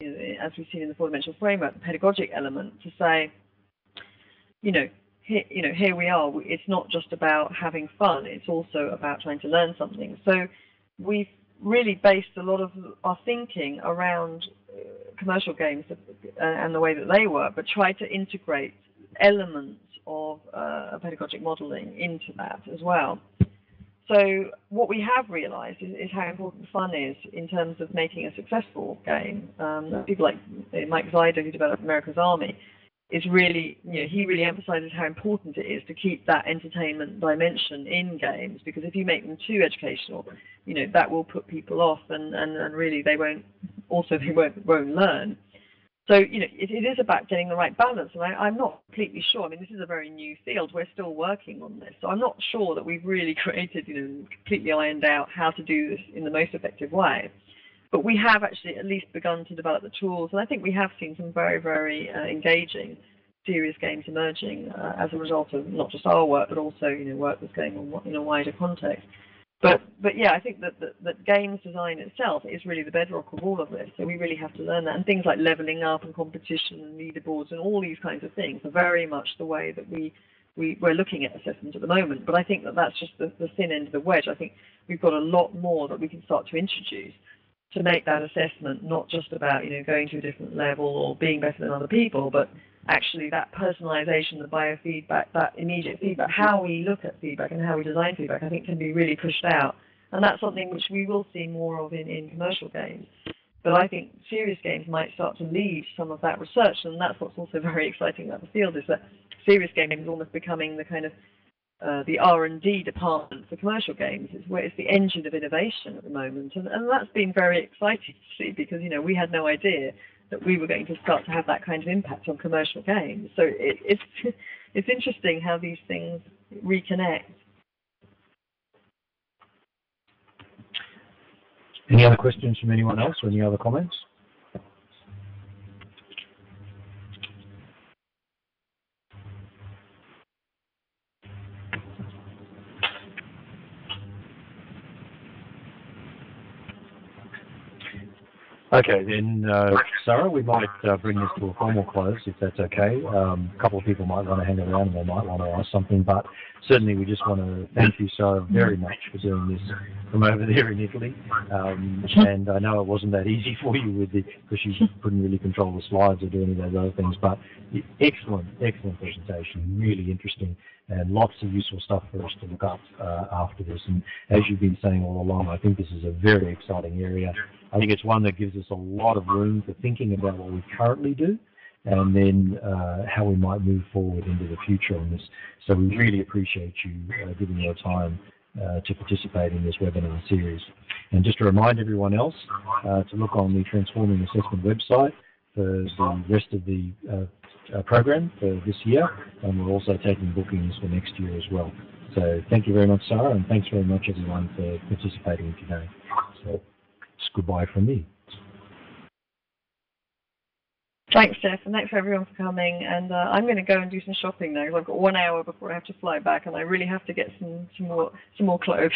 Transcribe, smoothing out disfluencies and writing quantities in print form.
as we've seen in the four-dimensional framework, the pedagogic element to say, here we are. It's not just about having fun. It's also about trying to learn something. So we've really based a lot of our thinking around commercial games and the way that they work, but try to integrate elements of pedagogic modeling into that as well. So what we have realized is how important fun is in terms of making a successful game. People like Mike Zyder, who developed America's Army, is really, he really emphasizes how important it is to keep that entertainment dimension in games, because if you make them too educational, that will put people off, and really they won't learn. So, it is about getting the right balance, and I'm not completely sure. I mean, this is a very new field. We're still working on this, so I'm not sure that we've really created, completely ironed out how to do this in the most effective way. But we have actually at least begun to develop the tools, and I think we have seen some very, very engaging, serious games emerging as a result of not just our work, but also, work that's going on in a wider context. But yeah, I think that games design itself is really the bedrock of all of this. So we really have to learn that. And things like leveling up and competition and leaderboards and all these kinds of things are very much the way that we're looking at assessment at the moment. But I think that that's just the thin end of the wedge. I think we've got a lot more that we can start to introduce to make that assessment not just about, going to a different level or being better than other people, but actually that personalization, the biofeedback, that immediate feedback, how we look at feedback and how we design feedback, I think can be really pushed out. And that's something which we will see more of in commercial games. But I think serious games might start to lead some of that research, and that's what's also very exciting about the field, is that serious games is almost becoming the kind of the R&D department for commercial games. It's the engine of innovation at the moment, and that's been very exciting to see, because we had no idea that we were going to start to have that kind of impact on commercial games. So it's interesting how these things reconnect. Any other questions from anyone else, or any other comments? Okay, then, Sara, we might bring this to a formal close, if that's okay. A couple of people might want to hang around and they might want to ask something, but certainly we just want to thank you, Sara, very much for doing this from over there in Italy. And I know it wasn't that easy for you because you couldn't really control the slides or do any of those other things, but excellent presentation, really interesting, and lots of useful stuff for us to look up after this. And as you've been saying all along, I think this is a very exciting area. I think it's one that gives us a lot of room for thinking about what we currently do, and then how we might move forward into the future on this. So we really appreciate you giving your time to participate in this webinar series. And just to remind everyone else to look on the Transforming Assessment website for the rest of the program for this year, and we're also taking bookings for next year as well. So thank you very much, Sara, and thanks very much everyone for participating today. So it's goodbye from me. Thanks, Jeff, and thanks for everyone for coming. And I'm going to go and do some shopping now, because I've got 1 hour before I have to fly back, and I really have to get some more clothes.